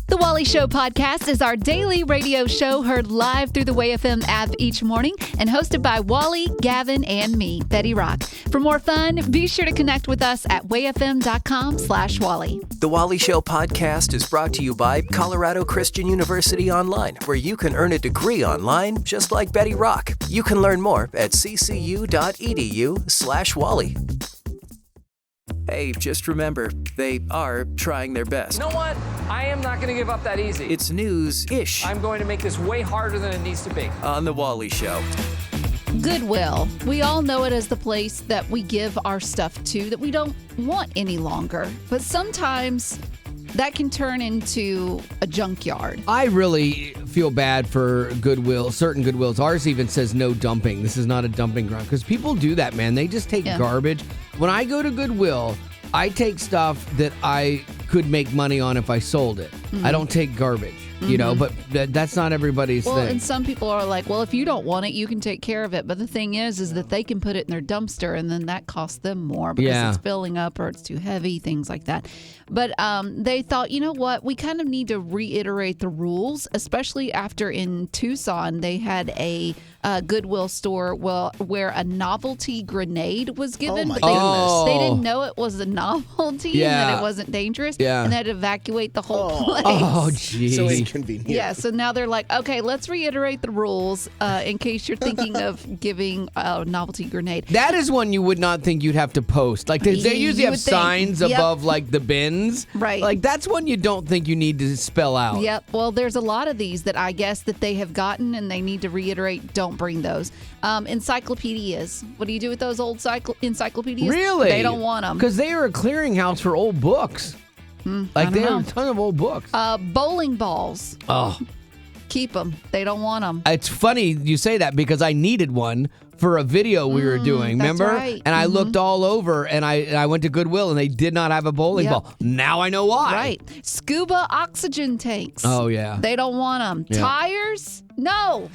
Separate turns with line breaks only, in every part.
The Wally Show podcast is our daily radio show heard live through the WayFM app each morning and hosted by Wally, Gavin, and me, Betty Rock. For more fun, be sure to connect with us at wayfm.com/Wally.
The Wally Show podcast is brought to you by Colorado Christian University Online, where you can earn a degree online just like Betty Rock. You can learn more at ccu.edu/Wally. Hey, just remember, they are trying their best.
You know what? I am not going to give up that easy.
It's news-ish
I'm going to make this way harder than it needs to be.
on The Wally Show.
Goodwill. We all know it as the place that we give our stuff to that we don't want any longer. But sometimes that can turn into a junkyard.
I really feel bad for Goodwill, certain Goodwills. Ours even says no dumping. This is not a dumping ground because people do that, man. They just take garbage. When I go to Goodwill, I take stuff that I could make money on if I sold it. Mm-hmm. I don't take garbage, you know, but that's not everybody's thing.
And some people are like, well, if you don't want it, you can take care of it. But the thing is that they can put it in their dumpster and then that costs them more because it's filling up or it's too heavy, things like that. But they thought, you know what, we kind of need to reiterate the rules, especially after in Tucson they had a Goodwill store where a novelty grenade was given.
Oh, my
but they didn't know it was a novelty and that it wasn't dangerous.
Yeah.
And they had to evacuate the whole place.
Oh, geez.
So inconvenient.
Yeah, so now they're like, okay, let's reiterate the rules in case you're thinking of giving a novelty grenade.
That is one you would not think you'd have to post. Like, they usually have signs above, like, the bins.
Right.
Like, that's one you don't think you need to spell out.
Yep. Well, there's a lot of these that I guess that they have gotten and they need to reiterate, don't bring those. Encyclopedias. What do you do with those old encyclopedias?
Really?
They don't want them.
Because they are a clearinghouse for old books. Like, they have a ton of old books.
Bowling balls.
Oh.
Keep them. They don't want them.
It's funny you say that because I needed one for a video we were doing,
that's
remember?
right.
And I looked all over and I went to Goodwill and they did not have a bowling ball. Now I know why.
Right. Scuba oxygen tanks.
Oh, yeah.
They don't want them.
Yeah.
Tires? No.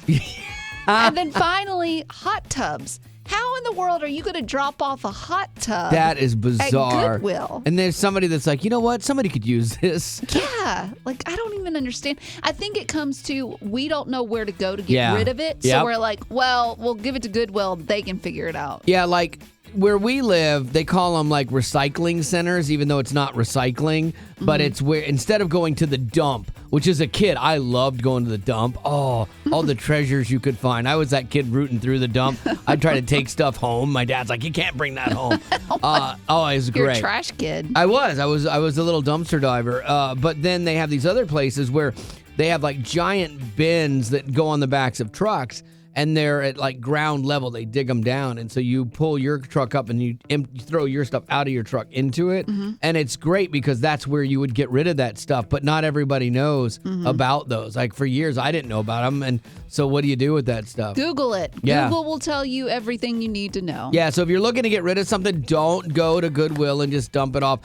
And then finally, hot tubs. How in the world are you going to drop off a hot tub?
That is bizarre.
At Goodwill.
And there's somebody that's like, you know what? Somebody could use this.
Yeah. Like, I don't even understand. I think it comes to we don't know where to go to get rid of it. So we're like, well, we'll give it to Goodwill. They can figure it out.
Yeah, like where we live, they call them like recycling centers, even though it's not recycling. But it's where instead of going to the dump, which as a kid, I loved going to the dump. Oh, all the treasures you could find. I was that kid rooting through the dump. I'd try to take stuff home. My dad's like, you can't bring that home. It was great.
You're a trash kid.
I was a little dumpster diver. But then they have these other places where they have like giant bins that go on the backs of trucks. And they're at like ground level. They dig them down. And so you pull your truck up and you throw your stuff out of your truck into it. And it's great because that's where you would get rid of that stuff. But not everybody knows about those. Like for years, I didn't know about them. And so what do you do with that stuff?
Google it.
Yeah.
Google will tell you everything you need to know.
Yeah. So if you're looking to get rid of something, don't go to Goodwill and just dump it off.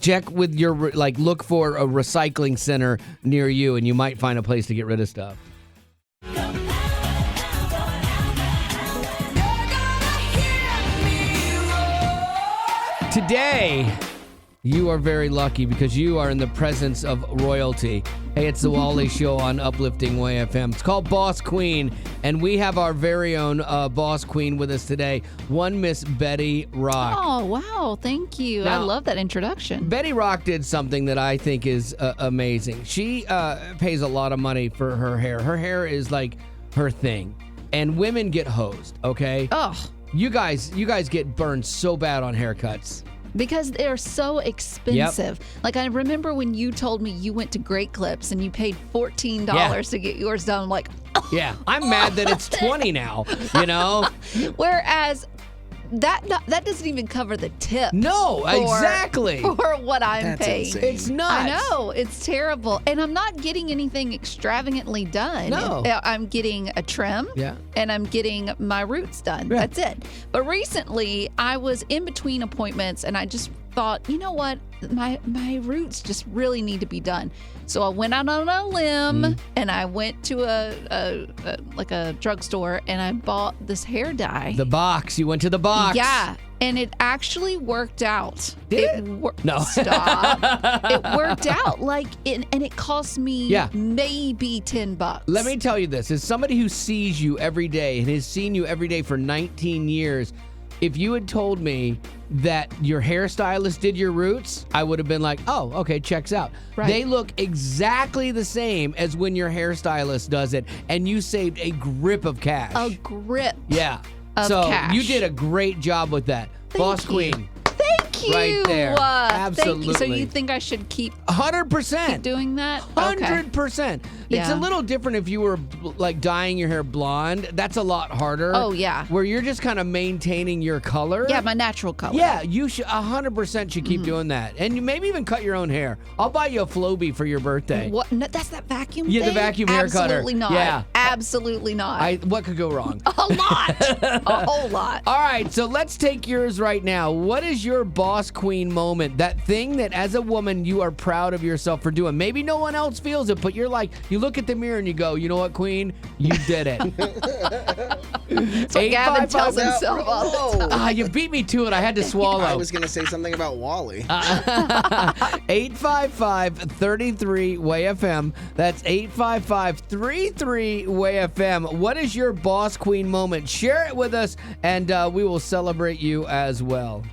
Check with your, look for a recycling center near you and you might find a place to get rid of stuff. Today, you are very lucky because you are in the presence of royalty. Hey, it's the Wally Show on Uplifting Way FM. It's called Boss Queen, and we have our very own Boss Queen with us today, one Miss Betty Rock.
Oh, wow. Thank you.
Now,
I love that introduction.
Betty Rock did something that I think is amazing. She pays a lot of money for her hair. Her hair is like her thing, and women get hosed, okay?
Oh.
You guys get burned so bad on haircuts.
Because they're so expensive. Like, I remember when you told me you went to Great Clips and you paid $14 to get yours done. I'm like,
yeah, I'm mad that it's 20 now, you know?
Whereas that doesn't even cover the tip.
No, exactly.
For what I'm paying.
Insane.
It's nuts.
I know. It's terrible. And I'm not getting anything extravagantly done.
No.
I'm getting a trim.
Yeah.
And I'm getting my roots done.
Yeah.
That's it. But recently, I was in between appointments and I just thought, you know what? My roots just really need to be done. So I went out on a limb and I went to a drugstore and I bought this hair dye.
The box. You went to the box.
Yeah. And it actually worked out.
No.
Stop. It worked out. And it cost me maybe $10.
Let me tell you this. As somebody who sees you every day and has seen you every day for 19 years, if you had told me that your hairstylist did your roots, I would have been like, oh, okay, checks out.
Right.
They look exactly the same as when your hairstylist does it, and you saved a grip of cash.
A grip.
Yeah.
Of
so
cash.
you did a great job with that. Boss Queen.
Thank you.
Right there. Absolutely.
Thank you. So you think I should keep
100%.
doing that?
100%. It's a
Yeah.
little different if you were like dyeing your hair blonde. That's a lot harder.
Oh, yeah.
Where you're just kind of maintaining your color.
Yeah, my natural color.
Yeah, you should 100% should keep doing that. And you maybe even cut your own hair. I'll buy you a Flowbee for your birthday.
What? No, that's that vacuum
Yeah, the
thing?
vacuum hair cutter.
Absolutely not.
Yeah.
Absolutely not.
What could go wrong?
A lot. A whole lot.
All right, so let's take yours right now. What is your boss queen moment? That thing that as a woman you are proud of yourself for doing. Maybe no one else feels it, but you're like, you look at the mirror and you go, you know what, queen? You did it.
That's what Gavin tells himself all the time.
You beat me to it. I had to swallow.
I was going to say something about Wally.
855-33-WAY-FM. That's 855-33-WAY-FM. What is your boss queen moment? Share it with us, and we will celebrate you as well.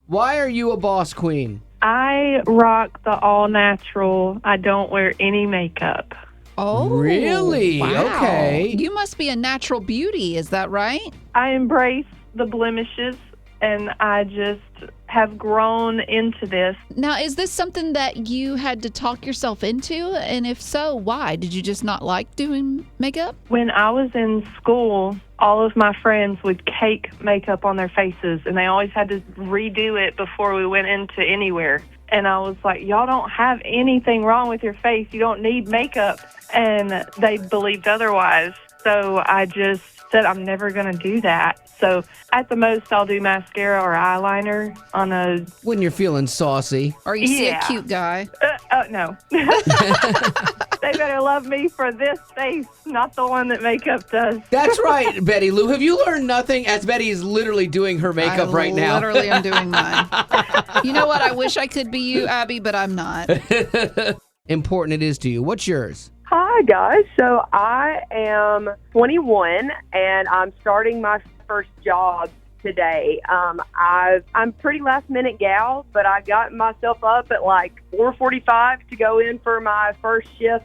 Why are you a boss queen?
I rock the all natural. I don't wear any makeup.
Oh,
really?
Wow.
Okay.
You must be a natural beauty. Is that right?
I embrace the blemishes, and I just have grown into this.
Now, is this something that you had to talk yourself into? And if so, why? Did you just not like doing makeup?
When I was in school, all of my friends would cake makeup on their faces, and they always had to redo it before we went into anywhere. And I was like, y'all don't have anything wrong with your face. You don't need makeup. And they believed otherwise. So I just said, I'm never going to do that. So at the most, I'll do mascara or eyeliner on a...
When you're feeling saucy.
Or you see a cute guy?
No. They better love me for this face, not the one that makeup does.
That's right, Betty Lou. Have you learned nothing? As Betty is literally doing her makeup right now.
Literally, I'm doing mine. You know what? I wish I could be you, Abby, but I'm not.
Important it is to you. What's yours?
Hi, guys. So I am 21, and I'm starting my first job today. I'm pretty last-minute gal, but I got myself up at like 4:45 to go in for my first shift.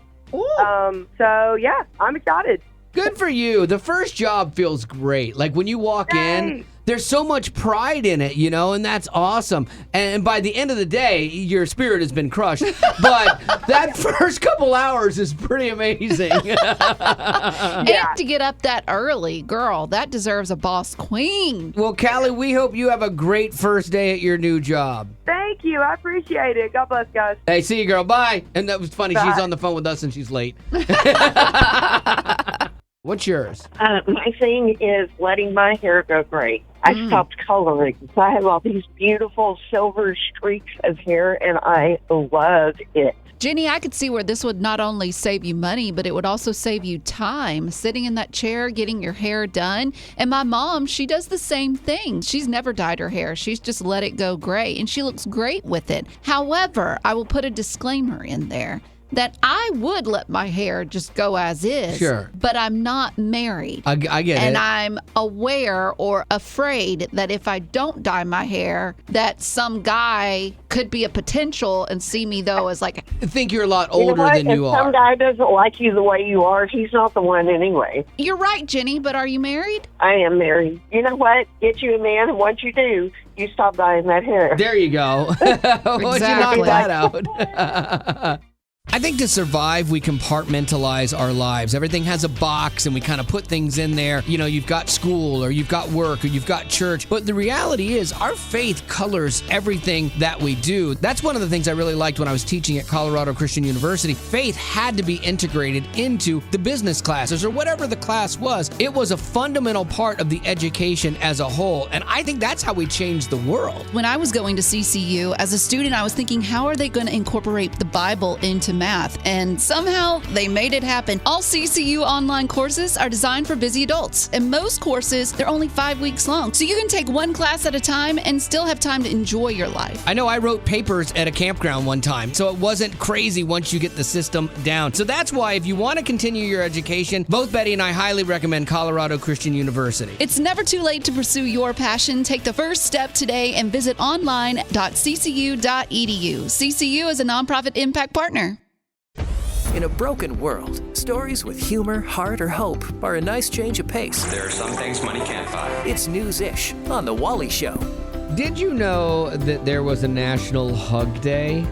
So, yeah, I'm excited.
Good for you. The first job feels great. Like when you walk in, there's so much pride in it, you know, and that's awesome. And by the end of the day, your spirit has been crushed. But that first couple hours is pretty amazing.
And to get up that early, girl, that deserves a boss queen.
Well, Callie, we hope you have a great first day at your new job.
Thank you. I appreciate it. God bless, guys.
Hey, see you, girl. Bye. And that was funny.
Bye.
She's on the phone with us and she's late. What's yours?
My thing is letting my hair go gray. I stopped coloring. So I have all these beautiful silver streaks of hair, and I love it.
Jenny, I could see where this would not only save you money, but it would also save you time sitting in that chair, getting your hair done. And my mom, she does the same thing. She's never dyed her hair. She's just let it go gray, and she looks great with it. However, I will put a disclaimer in there that I would let my hair just go as is.
Sure.
But I'm not married.
I get it.
And I'm aware or afraid that if I don't dye my hair, that some guy could be a potential and see me, though, as like...
I think you're a lot older than you
If
are.
some guy doesn't like you the way you are, he's not the one anyway.
You're right, Jenny, but are you married?
I am married. You know what? Get you a man, and once you do, you stop dyeing that hair.
There you go. Once you knock
Exactly.
that out. I think to survive, we compartmentalize our lives. Everything has a box and we kind of put things in there. You know, you've got school or you've got work or you've got church. But the reality is our faith colors everything that we do. That's one of the things I really liked when I was teaching at Colorado Christian University. Faith had to be integrated into the business classes or whatever the class was. It was a fundamental part of the education as a whole. And I think that's how we change the world.
When I was going to CCU as a student, I was thinking, how are they going to incorporate the Bible into math, and somehow they made it happen. All CCU online courses are designed for busy adults, and most courses, they're only 5 weeks long, so you can take one class at a time and still have time to enjoy your life.
I know I wrote papers at a campground one time, so it wasn't crazy once you get the system down. So that's why if you want to continue your education, both Betty and I highly recommend Colorado Christian University.
It's never too late to pursue your passion. Take the first step today and visit online.ccu.edu. CCU is a nonprofit impact partner.
In a broken world, stories with humor, heart, or hope are a nice change of pace.
There are some things money can't buy.
It's News-ish on The Wally Show.
Did you know that there was a National Hug Day?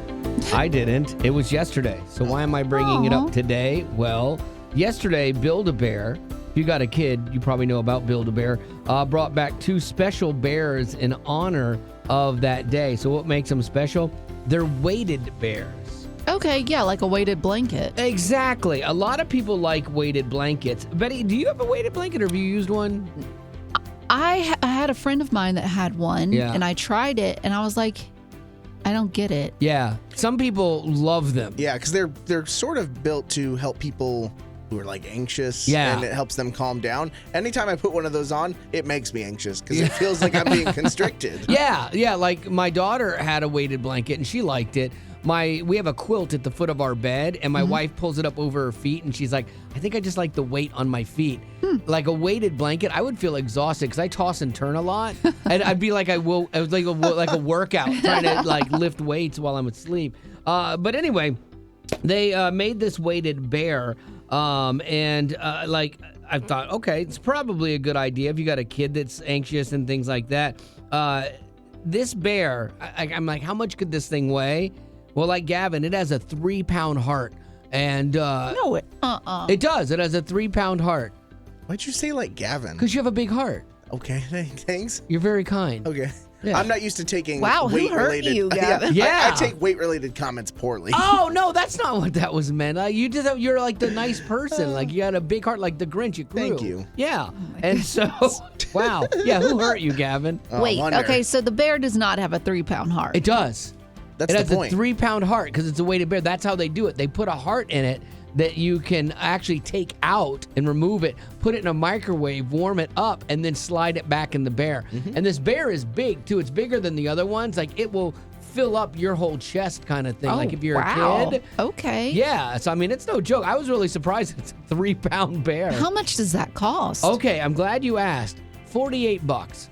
I didn't. It was yesterday. So why am I bringing it up today? Well, yesterday, Build-A-Bear, if you got a kid, you probably know about Build-A-Bear, brought back 2 special bears in honor of that day. So what makes them special? They're weighted bears.
Okay, yeah, like a weighted blanket.
Exactly. A lot of people like weighted blankets. Betty, do you have a weighted blanket or have you used one?
I had a friend of mine that had one, and I tried it, and I was like, I don't get it.
Yeah. Some people love them.
Yeah, because they're sort of built to help people who are like anxious, and it helps them calm down. Anytime I put one of those on, it makes me anxious because it feels like I'm being constricted.
Yeah. Like my daughter had a weighted blanket and she liked it. We have a quilt at the foot of our bed, and my wife pulls it up over her feet, and she's like, I think I just like the weight on my feet. Like a weighted blanket, I would feel exhausted because I toss and turn a lot, and I'd be like, I was like a workout trying to like lift weights while I'm asleep. But anyway, they made this weighted bear, and I thought, okay, it's probably a good idea if you got a kid that's anxious and things like that. This bear, I'm like, how much could this thing weigh? Well, like Gavin, it has a 3-pound heart. And
No,
it does. It has a 3-pound heart.
Why'd you say like Gavin?
Because you have a big heart.
Okay, thanks.
You're very kind.
Okay.
Yeah.
I'm not used to taking
who hurt
weight-related...
you, Gavin?
Yeah.
I take weight-related comments poorly.
Oh, no, that's not what that was meant. You did that. You're like the nice person. Like you got a big heart like the Grinch. It grew.
Thank you.
Yeah. And so, wow. Yeah, who hurt you, Gavin?
Wait, okay, so the bear does not have a 3-pound heart.
It does.
That's
it
the
has
point.
a 3-pound heart because it's a weighted bear. That's how they do it. They put a heart in it that you can actually take out and remove it, put it in a microwave, warm it up, and then slide it back in the bear. And this bear is big, too. It's bigger than the other ones. Like, it will fill up your whole chest kind of thing. Like, if you're a kid.
Okay.
Yeah. So, I mean, it's no joke. I was really surprised it's a 3-pound bear.
How much does that cost?
Okay, I'm glad you asked. $48.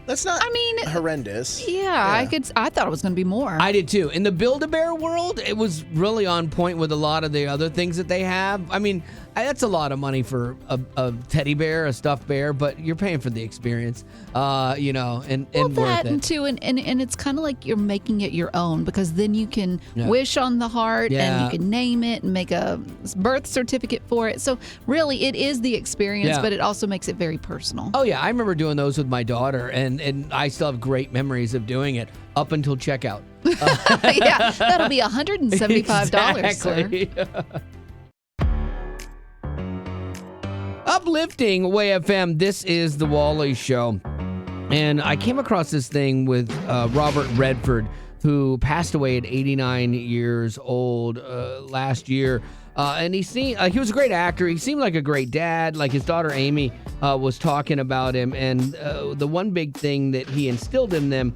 That's not horrendous.
Yeah, I thought it was going to be more.
I did too. In the Build-A-Bear world, it was really on point with a lot of the other things that they have. I mean, that's a lot of money for a teddy bear, a stuffed bear, but you're paying for the experience, and worth
that
it.
And too, and it's kind of like you're making it your own because then you can wish on the heart and you can name it and make a birth certificate for it. So really, it is the experience, but it also makes it very personal.
Oh yeah, I remember doing those with my daughter, and I still have great memories of doing it up until checkout.
Yeah, that'll be $175,
exactly. Uplifting Way FM, this is The Wally Show. And I came across this thing with Robert Redford, who passed away at 89 years old last year. And he was a great actor. He seemed like a great dad. Like his daughter Amy was talking about him. And the one big thing that he instilled in them,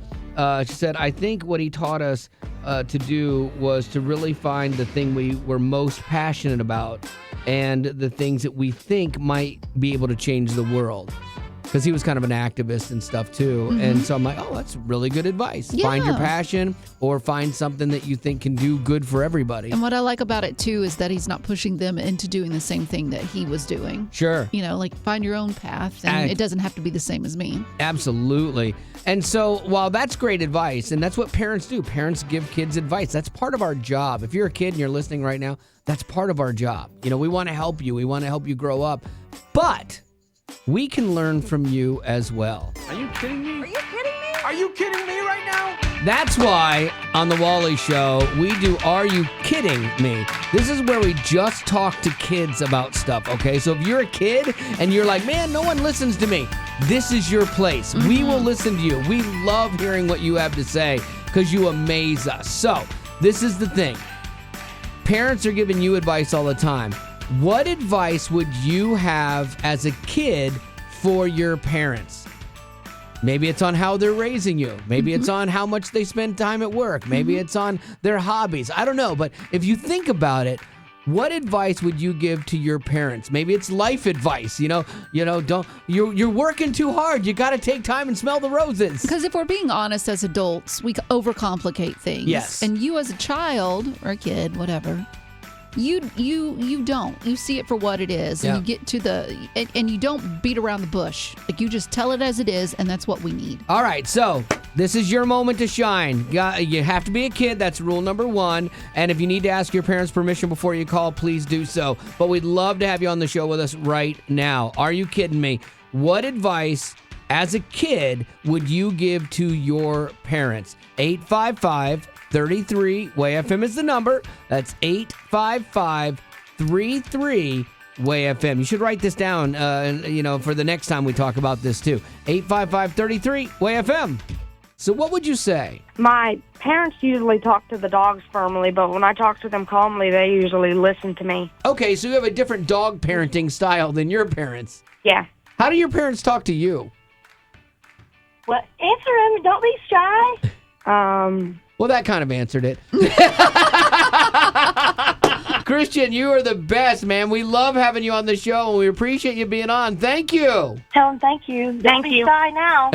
she said, I think what he taught us to do was to really find the thing we were most passionate about and the things that we think might be able to change the world. Because he was kind of an activist and stuff too. And so I'm like, oh, that's really good advice.
Yeah.
Find your passion or find something that you think can do good for everybody.
And what I like about it too is that he's not pushing them into doing the same thing that he was doing.
Sure.
Like find your own path and it doesn't have to be the same as me.
Absolutely. And so while that's great advice, and that's what parents do, parents give kids advice. That's part of our job. If you're a kid and you're listening right now, that's part of our job. We want to help you. We want to help you grow up. But we can learn from you as well.
Are you kidding me? Are you kidding me? Are you kidding me right now?
That's why on The Wally Show, we do Are You Kidding Me? This is where we just talk to kids about stuff, okay? So if you're a kid and you're like, man, no one listens to me, this is your place. We will listen to you. We love hearing what you have to say because you amaze us. So this is the thing. parents are giving you advice all the time. What advice would you have as a kid for your parents? Maybe it's on how they're raising you. Maybe it's on how much they spend time at work. Maybe it's on their hobbies. I don't know. But if you think about it, what advice would you give to your parents? Maybe it's life advice. Don't you're working too hard. You got to take time and smell the roses.
Because if we're being honest as adults, we overcomplicate things.
Yes.
And you as a child or a kid, whatever, you don't. You see it for what it is, and you get to and you don't beat around the bush. Like, you just tell it as it is, and that's what we need.
All right, so this is your moment to shine. You have to be a kid. That's rule number 1. And if you need to ask your parents' permission before you call, please do so. But we'd love to have you on the show with us right now. Are you kidding me? What advice as a kid would you give to your parents? 855-33-WAY-FM is the number. That's 855-33-WAY-FM. You should write this down, for the next time we talk about this too. 855-33-WAY-FM. So what would you say?
My parents usually talk to the dogs firmly, but when I talk to them calmly, they usually listen to me.
Okay, so you have a different dog parenting style than your parents.
Yeah.
How do your parents talk to you?
Well, answer him. Don't be shy.
Well, that kind of answered it. Christian, you are the best, man. We love having you on the show, and we appreciate you being on. Thank you.
Tell him thank you. Don't be shy now.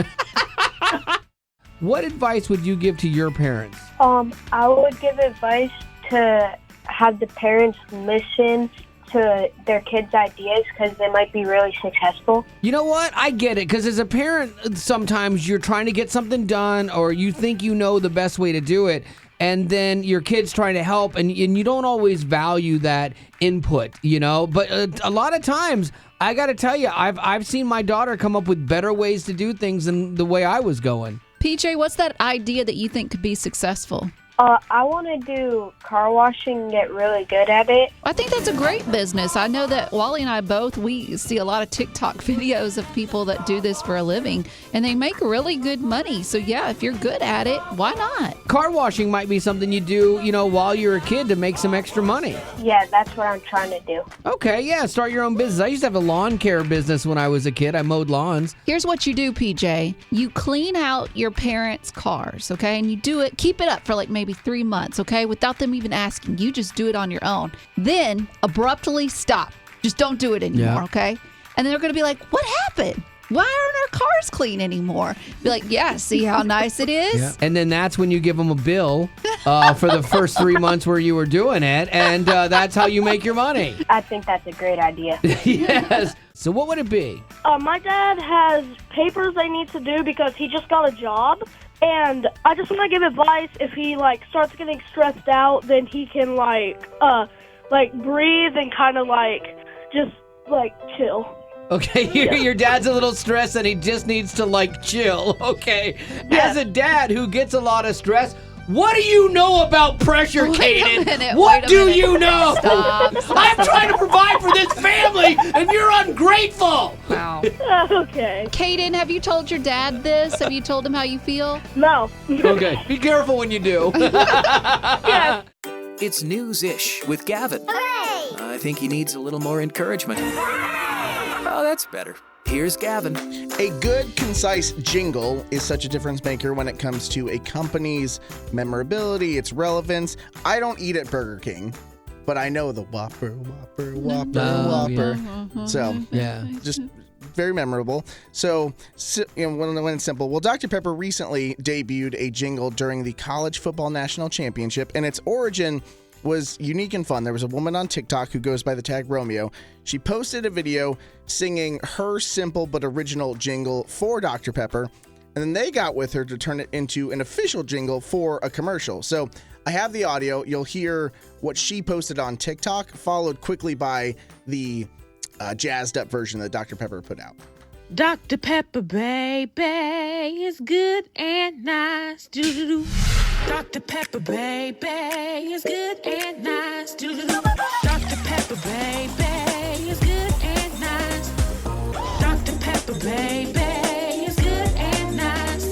What advice would you give to your parents?
I would give advice to have the parents listen to their kids' ideas because they might be really successful.
You know what? I get it, because as a parent, sometimes you're trying to get something done or you think you know the best way to do it, and then your kid's trying to help, and you don't always value that input, But a lot of times, I got to tell you, I've seen my daughter come up with better ways to do things than the way I was going.
PJ, what's that idea that you think could be successful?
I want to do car washing and get really good at it.
I think that's a great business. I know that Wally and I we see a lot of TikTok videos of people that do this for a living, and they make really good money. So, yeah, if you're good at it, why not?
Car washing might be something you do, while you're a kid to make some extra money.
Yeah, that's what I'm trying to do.
Okay, yeah, start your own business. I used to have a lawn care business when I was a kid. I mowed lawns.
Here's what you do, PJ. You clean out your parents' cars, okay? And you do it, keep it up for like maybe 3 months, okay? Without them even asking. You just do it on your own. Then abruptly stop. Just don't do it anymore, okay? And then they're going to be like, what happened? Why aren't our cars clean anymore? Be like, yeah, see how nice it is?
Yeah. And then that's when you give them a bill for the first 3 months where you were doing it, and that's how you make your money.
I think that's a great idea.
Yes. So what would it be?
My dad has papers they need to do because he just got a job. And I just want to give advice, if he, starts getting stressed out, then he can, breathe and kind of, just chill.
Okay, your dad's a little stressed and he just needs to, chill. Okay. Yeah. As a dad who gets a lot of stress, what do you know about pressure, Kaden? What do you know?
Stop.
I'm trying to provide for this family, and you're ungrateful.
Wow.
Okay.
Kaden, have you told your dad this? Have you told him how you feel?
No.
Okay. Be careful when you do.
Yeah.
It's News-ish with Gavin.
Hooray!
I think he needs a little more encouragement. Oh, that's better. Here's Gavin.
A good, concise jingle is such a difference maker when it comes to a company's memorability, its relevance. I don't eat at Burger King, but I know the Whopper.
Yeah.
So,
yeah,
just very memorable. So, when it's simple, well, Dr. Pepper recently debuted a jingle during the College Football National Championship, and its origin was unique and fun. There was a woman on TikTok who goes by the tag Romeo. She posted a video singing her simple but original jingle for Dr. Pepper, and then they got with her to turn it into an official jingle for a commercial. So I have the audio. You'll hear what she posted on TikTok, followed quickly by the jazzed up version that Dr. Pepper put out.
Dr. Pepper, baby, is good and nice. Doo-doo-doo. Dr. Pepper, baby, is good and nice. Doo-doo-doo. Dr. Pepper, baby, is good and nice. Dr. Pepper, baby, is good and nice.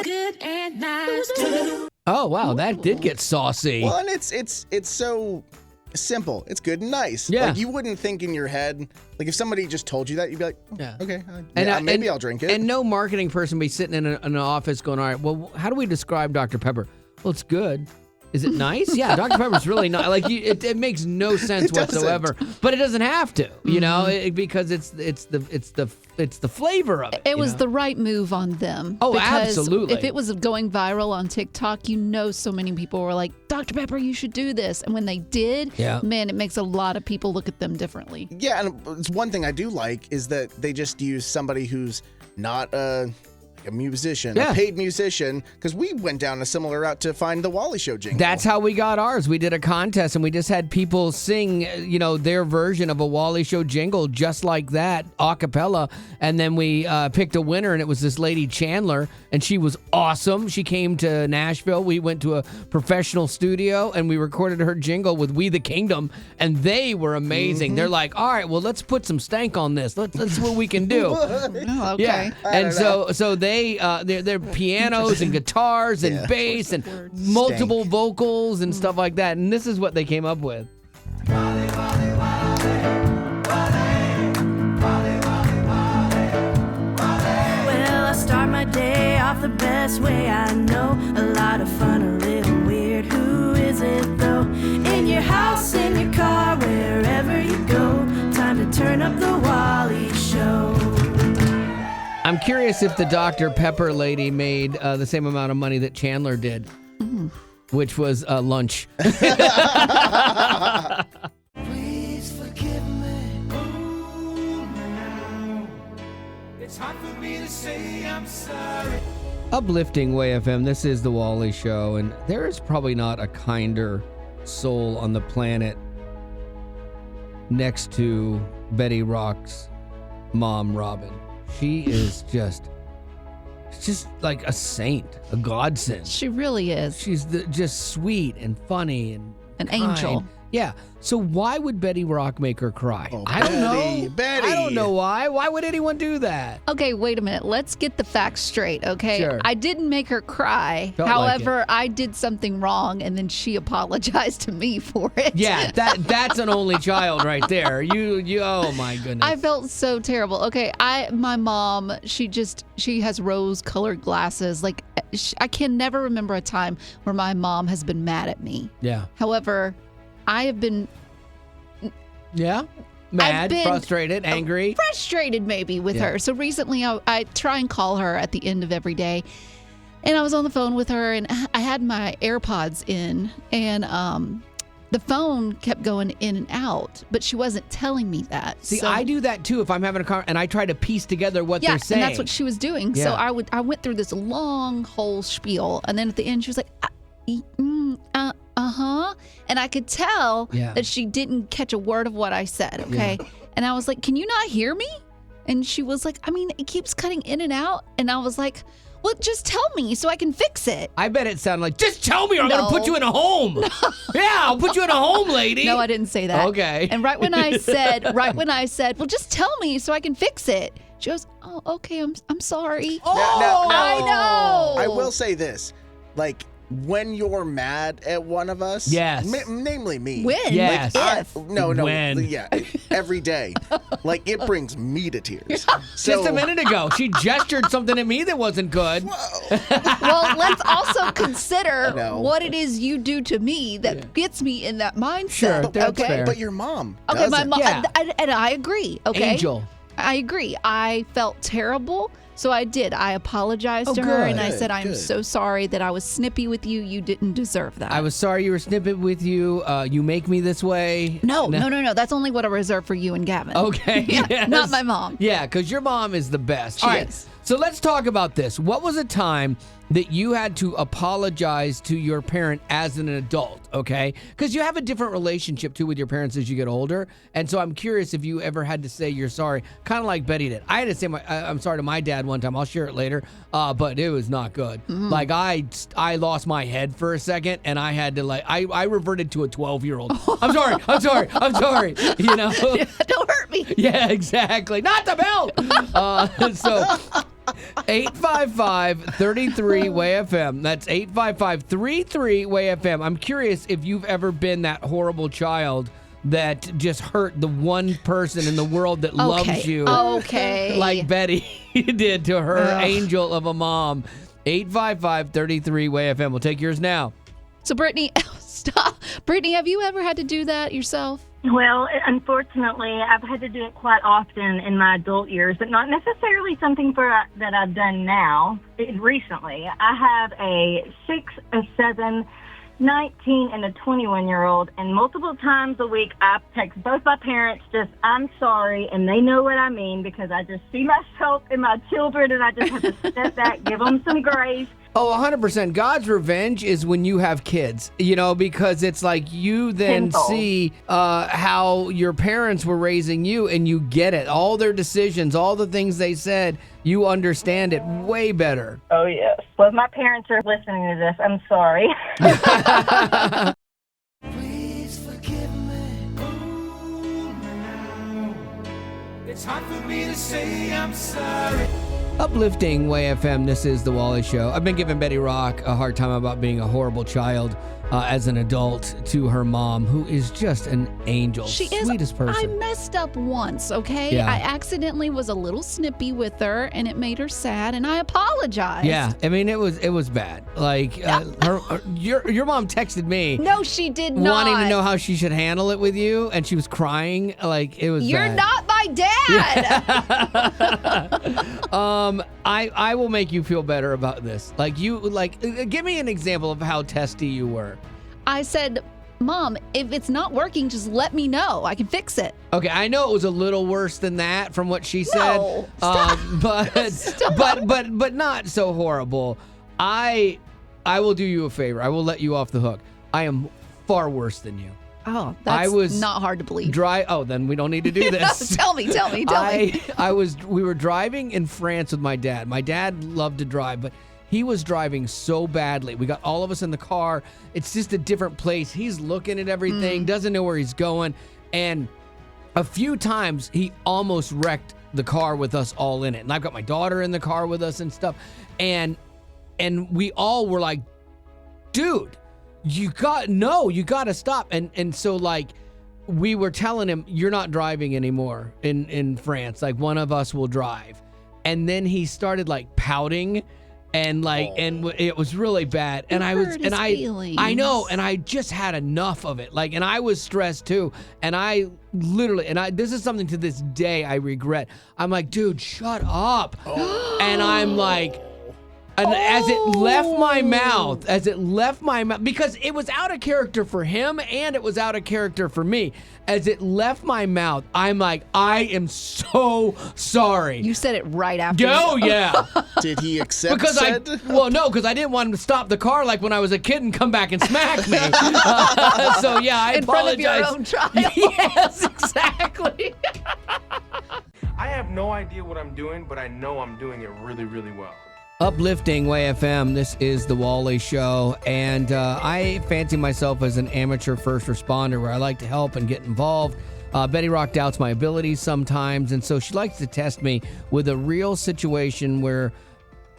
Good and nice. Doo-doo-doo.
Oh, wow, that did get saucy.
Well, and it's so simple. It's good and nice.
Yeah.
Like, you wouldn't think in your head, like, if somebody just told you that, you'd be like,
Yeah.
okay,
And
maybe I'll drink it.
And no marketing person be sitting in an office going, all right, well, how do we describe Dr. Pepper? Well, it's good. Is it nice? Yeah, Dr. Pepper's really nice. Like, it makes no sense whatsoever. But it doesn't have to, you know, because it's the flavor of it.
It was the right move on them.
Oh,
because
absolutely.
If it was going viral on TikTok, you know, so many people were like, Dr. Pepper, you should do this. And when they did, man, it makes a lot of people look at them differently.
Yeah, and it's one thing I do like is that they just use somebody who's not a musician, a paid musician, because we went down a similar route to find the Wally Show jingle.
That's how we got ours. We did a contest, and we just had people sing, you know, their version of a Wally Show jingle just like that, a cappella. And then we picked a winner, and it was this lady, Chandler, and she was awesome. She came to Nashville. We went to a professional studio, and we recorded her jingle with We the Kingdom, and they were amazing. They're like, all right, well, let's put some stank on this. Let's see what we can do.
Okay.
Yeah. And so they're pianos and guitars and bass and multiple vocals and stuff like that. And this is what they came up with.
Well, I start my day off the best way I know. A lot of fun, a little weird. Who isn't though? In your house, in your car, wherever you go. Time to turn up the Wally Show.
I'm curious if the Dr. Pepper lady made the same amount of money that Chandler did, which was lunch.
Please forgive me. Ooh, now. It's hard for me to say I'm sorry.
Uplifting Way FM, this is the Wally Show, and there is probably not a kinder soul on the planet next to Betty Rock's mom, Robin. She is just like a saint, a godsend.
She really is.
She's just sweet and funny and
an
kind.
angel.
Yeah. So why would Betty Rock make her cry?
Oh,
I don't know.
Betty.
I don't know why. Why would anyone do that?
Okay, wait a minute. Let's get the facts straight, okay?
Sure.
I didn't make her cry.
Felt
However,
like
I did something wrong, and then she apologized to me for it.
Yeah, that's an only child right there. You. Oh my goodness.
I felt so terrible. Okay, my mom, she has rose-colored glasses. Like, I can never remember a time where my mom has been mad at me.
Yeah.
However, I have been...
Yeah? Mad, frustrated, angry.
Frustrated maybe with her. So recently I try and call her at the end of every day. And I was on the phone with her and I had my AirPods in and the phone kept going in and out, but she wasn't telling me that.
See, I do that too if I'm having a car and I try to piece together what they're saying.
And that's what she was doing.
Yeah.
So I went through this long whole spiel and then at the end she was like, uh-huh. And I could tell that she didn't catch a word of what I said, okay? Yeah. And I was like, can you not hear me? And she was like, I mean, it keeps cutting in and out. And I was like, well, just tell me so I can fix it.
I bet it sounded like, just tell me or I'm going to put you in a home. No. Yeah, I'll put you in a home, lady.
No, I didn't say that.
Okay.
And right when I said, well, just tell me so I can fix it. She goes, oh, okay, I'm sorry.
Oh,
I know.
I will say this, like, when you're mad at one of us, namely me.
When?
Yes.
When? Yeah, every day. Like, it brings me to tears.
Just a minute ago, she gestured something at me that wasn't good.
Well, let's also consider what it is you do to me that gets me in that mindset.
Sure, that's fair.
But your mom
Okay,
doesn't.
my mom, and I agree, okay?
Angel.
I agree. I felt terrible. So I did. I apologized to her and I said, I'm so sorry that I was snippy with you. You didn't deserve that.
I was sorry you were snippy with you. You make me this way.
No. That's only what I reserve for you and Gavin.
Okay.
Yes. Not my mom.
Yeah, because your mom is the best.
She is.
So let's talk about this. What was a time that you had to apologize to your parent as an adult, okay? Because you have a different relationship, too, with your parents as you get older. And so I'm curious if you ever had to say you're sorry, kind of like Betty did. I had to say I'm sorry to my dad one time. I'll share it later, but it was not good. Mm-hmm. Like, I lost my head for a second, and I had to, like, I reverted to a 12-year-old. I'm sorry. You know?
Don't hurt me.
Yeah, exactly. Not the belt! 855-33-WAY-FM. That's 855-33-WAY-FM. I'm curious if you've ever been that horrible child that just hurt the one person in the world that loves you.
Okay.
Like Betty did to her angel of a mom. 855-33-WAY-FM. We'll take yours now.
So, Brittany, stop. Brittany, have you ever had to do that yourself?
Well, unfortunately, I've had to do it quite often in my adult years, but not necessarily something that I've done now. Recently, I have a 6, a 7, 19, and a 21-year-old, and multiple times a week I text both my parents just, I'm sorry, and they know what I mean because I just see myself in my children, and I just have to step back, give them some grace.
Oh, 100%. God's revenge is when you have kids, because it's like you then see how your parents were raising you and you get it. All their decisions, all the things they said, you understand it way better.
Oh, yes. Well, if my parents are listening to this, I'm sorry.
Please forgive me. Oh, now. It's hard for me to say I'm sorry.
Uplifting WAY-FM, this is The Wally Show. I've been giving Betty Rock a hard time about being a horrible child as an adult to her mom, who is just an angel.
She
sweetest person.
I messed up once, okay?
Yeah.
I accidentally was a little snippy with her, and it made her sad, and I apologized.
Yeah, I mean, it was bad. Like, your mom texted me.
No, she did not.
Wanting to know how she should handle it with you, and she was crying. Like, it was
You're
bad.
not my dad!
I will make you feel better about this. Give me an example of how testy you were.
I said, Mom, if it's not working, just let me know. I can fix it.
Okay, I know it was a little worse than that from what she said.
No, stop.
But not so horrible. I will do you a favor. I will let you off the hook. I am far worse than you.
Oh, that's not hard to believe.
Then we don't need to do this.
Tell me.
We were driving in France with my dad. My dad loved to drive, but he was driving so badly. We got all of us in the car. It's just a different place. He's looking at everything, doesn't know where he's going. And a few times he almost wrecked the car with us all in it. And I've got my daughter in the car with us and stuff. And we all were like, dude, you got to stop. And so like we were telling him, you're not driving anymore in France. Like one of us will drive. And then he started like pouting and it was really bad. And I know, and I just had enough of it. Like, and I was stressed too. And this is something to this day I regret. I'm like, dude, shut up. And I'm like, as it left my mouth, because it was out of character for him and it was out of character for me. As it left my mouth, I'm like, I am so sorry.
You said it right after.
Oh, yeah.
Did he accept
no, because I didn't want him to stop the car like when I was a kid and come back and smack me. So, yeah, I
in front of your own child.
Yes, exactly.
I have no idea what I'm doing, but I know I'm doing it really, really well.
Uplifting WAY-FM, this is The Wally Show, and I fancy myself as an amateur first responder where I like to help and get involved. Betty Rock doubts my abilities sometimes, and so she likes to test me with a real situation where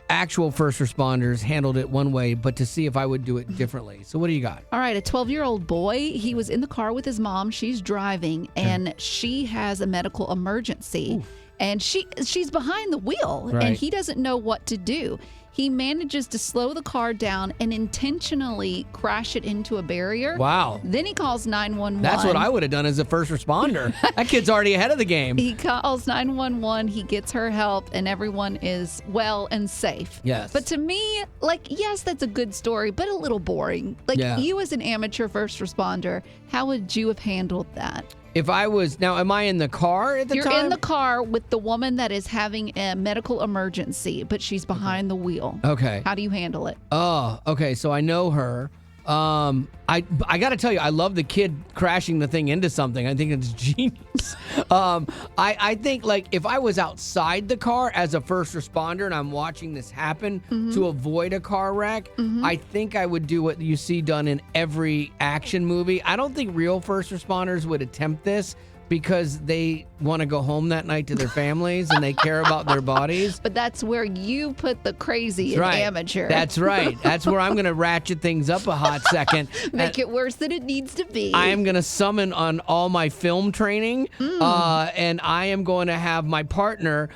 actual first responders handled it one way, but to see if I would do it differently. So what do you got?
All right, a 12-year-old boy, he was in the car with his mom. She's driving, and she has a medical emergency. Ooh. And she's behind the wheel, and he doesn't know what to do. He manages to slow the car down and intentionally crash it into a barrier.
Wow.
Then he calls 911.
That's what I would have done as a first responder. That kid's already ahead of the game.
He calls 911. He gets her help, and everyone is well and safe.
Yes.
But to me, yes, that's a good story, but a little boring. You as an amateur first responder, how would you have handled that?
If I was, now am I in the car at the time?
You're in the car with the woman that is having a medical emergency, but she's behind the wheel.
Okay.
How do you handle it?
Oh, okay. So I know her. I got to tell you, I love the kid crashing the thing into something. I think it's genius. I think if I was outside the car as a first responder and I'm watching this happen to avoid a car wreck, I think I would do what you see done in every action movie. I don't think real first responders would attempt this because they want to go home that night to their families and they care about their bodies.
But that's where you put the crazy and amateur.
That's right. That's where I'm going to ratchet things up a hot second.
Make it worse than it needs to be.
I am going to summon on all my film training, and I am going to have my partner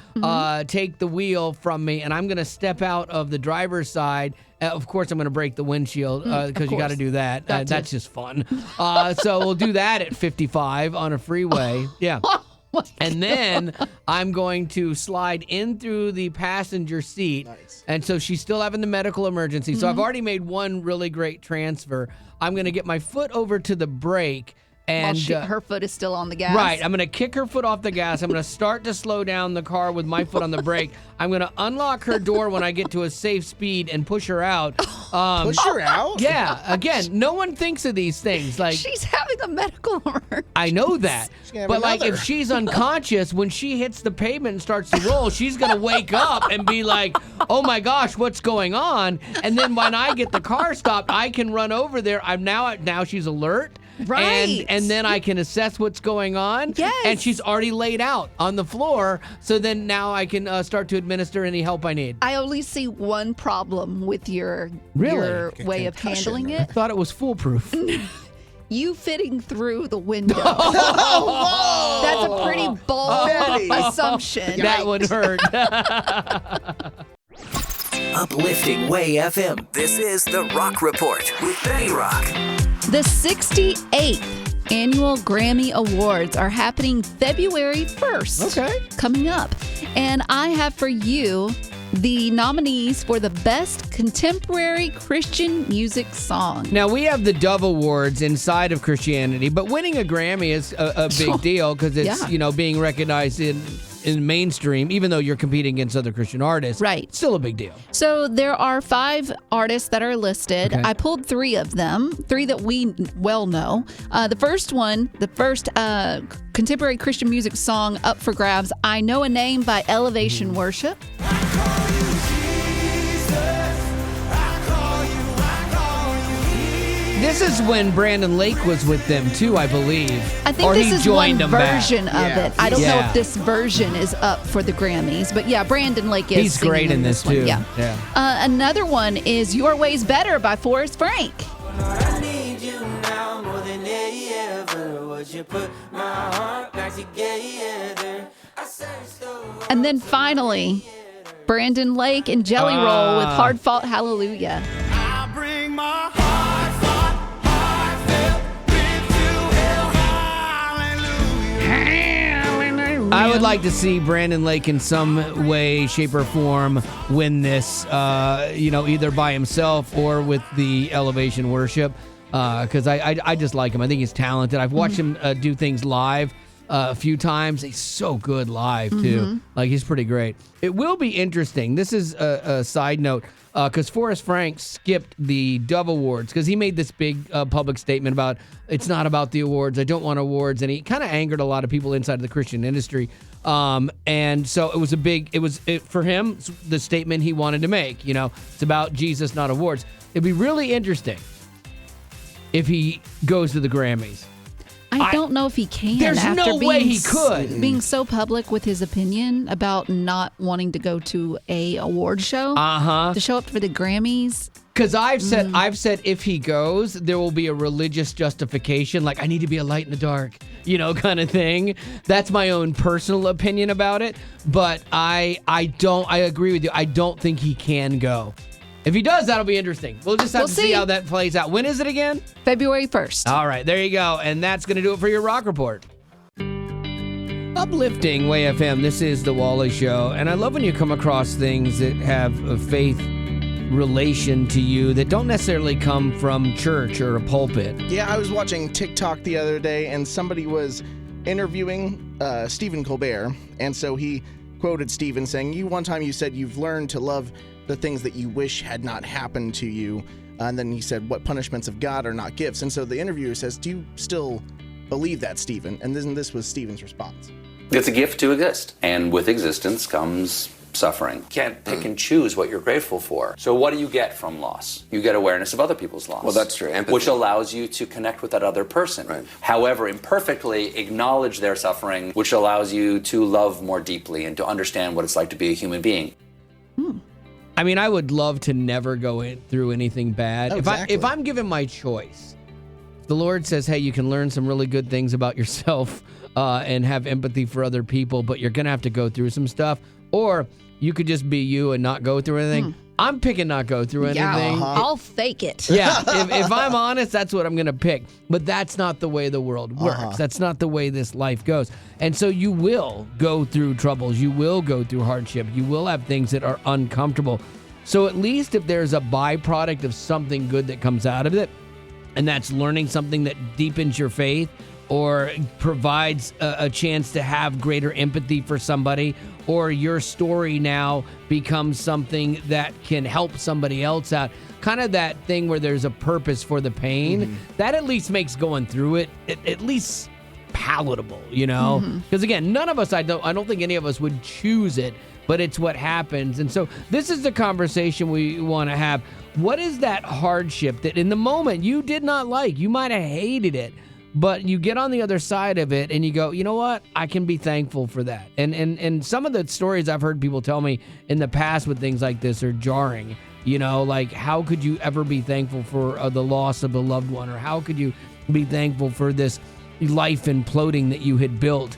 take the wheel from me, and I'm going to step out of the driver's side. Of course, I'm going to break the windshield because you got to do that. That's just fun. So we'll do that at 55 on a freeway. Yeah. And then I'm going to slide in through the passenger seat.
Nice.
And so she's still having the medical emergency. So I've already made one really great transfer. I'm going to get my foot over to the brake. And
While her foot is still on the gas.
Right. I'm going to kick her foot off the gas. I'm going to start to slow down the car with my foot on the brake. I'm going to unlock her door when I get to a safe speed and push her out.
Push her out?
Yeah. Again, no one thinks of these things. Like
she's having a medical emergency.
I know that. But like if she's unconscious, when she hits the pavement and starts to roll, she's going to wake up and be like, oh my gosh, what's going on? And then when I get the car stopped, I can run over there. Now she's alert.
Right.
And then I can assess what's going on.
Yes.
And she's already laid out on the floor. So then now I can start to administer any help I need.
I only see one problem with your way of handling
I
it.
thought it was foolproof.
You fitting through the window.
Whoa!
That's a pretty bold
Betty.
assumption.
That would hurt.
Uplifting Way FM. This is The Rock Report with Betty Rock.
The 68th Annual Grammy Awards are happening February 1st.
Okay.
Coming up. And I have for you the nominees for the Best Contemporary Christian Music Song.
Now, we have the Dove Awards inside of Christianity, but winning a Grammy is a big deal because it's, being recognized in mainstream, even though you're competing against other Christian artists.
Right.
Still a big deal.
So there are 5 artists that are listed.
Okay.
I pulled 3 of them, 3 that we well know. The first contemporary Christian music song up for grabs, I Know a Name by Elevation Worship.
This is when Brandon Lake was with them too, I believe.
I think
or
this
he
is
joined
one
them back.
version of it. I don't know if this version is up for the Grammys, but yeah, Brandon Lake is.
He's great in this
one.
too.
Yeah. Another one is Your Way's Better by Forrest Frank.
I need you now more than ever. Would you put my heart back together?
And then finally, Brandon Lake and Jelly Roll with Hard Fought Hallelujah.
I bring my heartfelt gift to hallelujah.
I would like to see Brandon Lake in some way, shape, or form win this, either by himself or with the Elevation Worship, because I just like him. I think he's talented. I've watched him do things live a few times. He's so good live, too. Like, he's pretty great. It will be interesting. This is a side note, because Forrest Frank skipped the Dove Awards because he made this big public statement about it's not about the awards. I don't want awards. And he kind of angered a lot of people inside of the Christian industry. And so it was for him, the statement he wanted to make. It's about Jesus, not awards. It'd be really interesting if he goes to the Grammys.
I don't know if he can.
There's
after
no
being
way he could.
Being so public with his opinion about not wanting to go to a award show. To show up for the Grammys.
Because I've said if he goes, there will be a religious justification, like I need to be a light in the dark, kind of thing. That's my own personal opinion about it. But I agree with you. I don't think he can go. If he does, that'll be interesting. We'll just have to see how that plays out. When is it again?
February 1st.
All right, there you go. And that's going to do it for your Rock Report. Uplifting Way FM. This is The Wally Show. And I love when you come across things that have a faith relation to you that don't necessarily come from church or a pulpit.
Yeah, I was watching TikTok the other day, and somebody was interviewing Stephen Colbert. And so he quoted Stephen saying, one time you said you've learned to love the things that you wish had not happened to you. And then he said, what punishments of God are not gifts? And so the interviewer says, do you still believe that, Stephen? And then this was Stephen's response.
It's a gift to exist. And with existence comes suffering. You can't pick and choose what you're grateful for. So what do you get from loss? You get awareness of other people's loss.
Well, that's true. Empathy.
Which allows you to connect with that other person.
Right.
However, imperfectly acknowledge their suffering, which allows you to love more deeply and to understand what it's like to be a human being.
I mean, I would love to never go through anything bad.
Oh,
If I'm given my choice, the Lord says, hey, you can learn some really good things about yourself and have empathy for other people, but you're going to have to go through some stuff. Or you could just be you and not go through anything. I'm picking not go through anything.
I'll fake it.
Yeah, if I'm honest, that's what I'm going to pick. But that's not the way the world works. That's not the way this life goes. And so you will go through troubles. You will go through hardship. You will have things that are uncomfortable. So at least if there's a byproduct of something good that comes out of it, and that's learning something that deepens your faith or provides a chance to have greater empathy for somebody, or your story now becomes something that can help somebody else out. Kind of that thing where there's a purpose for the pain. That at least makes going through it at least palatable, you know? Because again, none of us, I don't think any of us would choose it, but it's what happens. And so this is the conversation we want to have. What is that hardship that in the moment you did not like? You might have hated it, but you get on the other side of it and you go, you know what? I can be thankful for that. And some of the stories I've heard people tell me in the past with things like this are jarring. You know, like how could you ever be thankful for the loss of a loved one? Or how could you be thankful for this life imploding that you had built?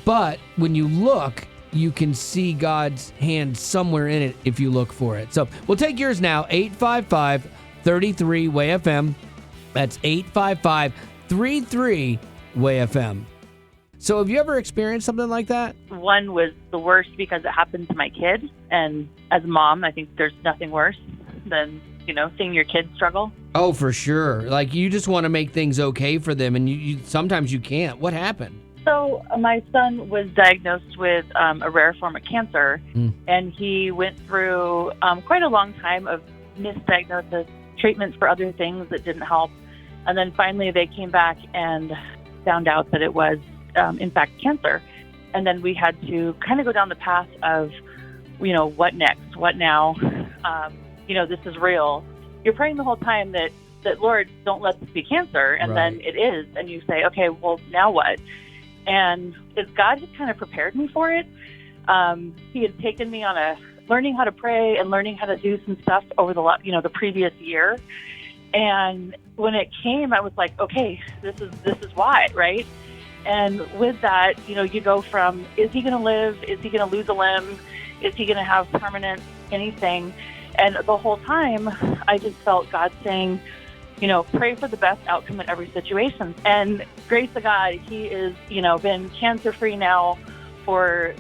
But when you look, you can see God's hand somewhere in it if you look for it. So we'll take yours now, 855-33-WAY-FM. That's 855-33-WAY-FM. So have you ever experienced something like that?
One was the worst because it happened to my kid. And as a mom, I think there's nothing worse than, seeing your kids struggle.
Oh, for sure. Like you just want to make things okay for them, and you sometimes you can't. What happened?
So my son was diagnosed with a rare form of cancer, and he went through quite a long time of misdiagnosis, treatments for other things that didn't help. And then finally they came back and found out that it was, in fact, cancer. And then we had to kind of go down the path of, what next? What now? This is real. You're praying the whole time that Lord, don't let this be cancer. And then it is. And you say, okay, well, now what? And as God had kind of prepared me for it, he had taken me on learning how to pray and learning how to do some stuff over the previous year. And when it came, I was like, okay, this is why, right? And with that, you go from, is he going to live? Is he going to lose a limb? Is he going to have permanent anything? And the whole time, I just felt God saying, pray for the best outcome in every situation. And grace of God, he is, been cancer-free now for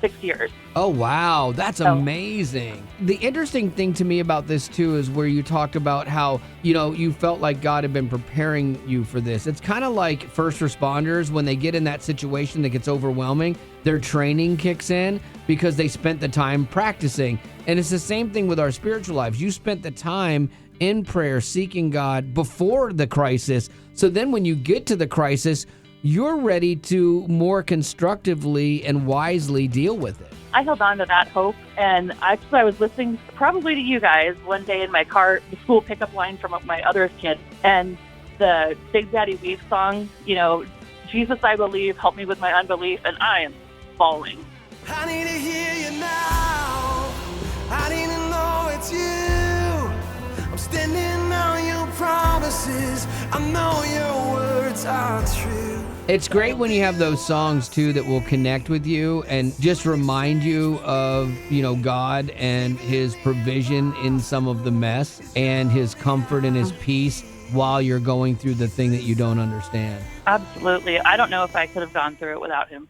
6 years.
Oh, wow. That's amazing. The interesting thing to me about this, too, is where you talked about how, you felt like God had been preparing you for this. It's kind of like first responders when they get in that situation that gets overwhelming, their training kicks in because they spent the time practicing. And it's the same thing with our spiritual lives. You spent the time in prayer, seeking God before the crisis. So then when you get to the crisis, you're ready to more constructively and wisely deal with it.
I held on to that hope. And actually, I was listening probably to you guys one day in my car, the school pickup line from my other kid, and the Big Daddy Weave song, Jesus, I believe, help me with my unbelief, and I am falling.
I need to hear you now. I need to know it's you. I'm standing on your promises. I know your words are true.
It's great when you have those songs, too, that will connect with you and just remind you of, God and his provision in some of the mess and his comfort and his peace while you're going through the thing that you don't understand.
Absolutely. I don't know if I could have gone through it without him.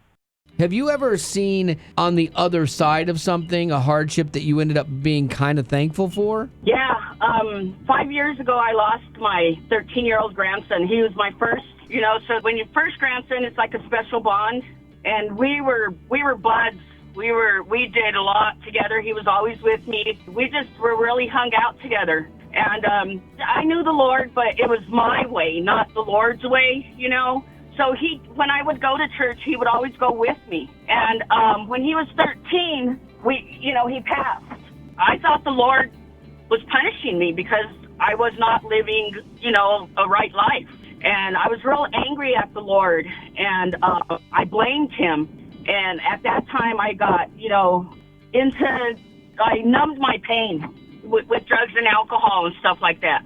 Have you ever seen on the other side of something, a hardship that you ended up being kind of thankful for?
Yeah. 5 years ago, I lost my 13-year-old grandson. He was my first, so when your first grandson, it's like a special bond. And we were buds. We did a lot together. He was always with me. We just were really hung out together. And I knew the Lord, but it was my way, not the Lord's way, So when I would go to church, he would always go with me. And when he was 13, he passed. I thought the Lord was punishing me because I was not living, a right life. And I was real angry at the Lord, and I blamed him. And at that time, I got, I numbed my pain with drugs and alcohol and stuff like that.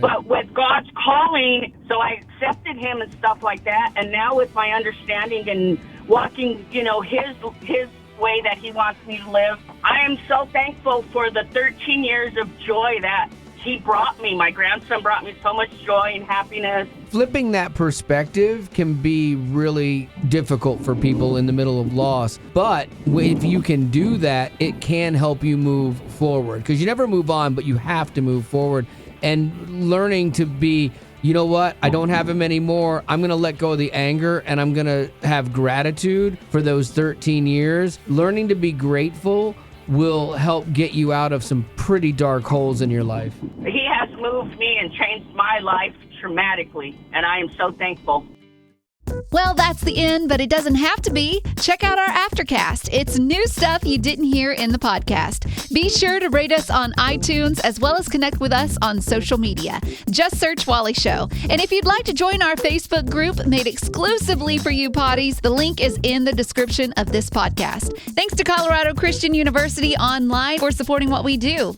But with God's calling, so I accepted him and stuff like that. And now with my understanding and walking, his way that he wants me to live, I am so thankful for the 13 years of joy that he brought me. My grandson brought me so much joy and happiness.
Flipping that perspective can be really difficult for people in the middle of loss. But if you can do that, it can help you move forward. Because you never move on, but you have to move forward. And learning to be, you know what, I don't have him anymore. I'm going to let go of the anger, and I'm going to have gratitude for those 13 years. Learning to be grateful will help get you out of some pretty dark holes in your life.
He has moved me and changed my life dramatically, and I am so thankful.
Well, that's the end, but it doesn't have to be. Check out our Aftercast. It's new stuff you didn't hear in the podcast. Be sure to rate us on iTunes as well as connect with us on social media. Just search Wally Show. And if you'd like to join our Facebook group made exclusively for you potties, the link is in the description of this podcast. Thanks to Colorado Christian University Online for supporting what we do.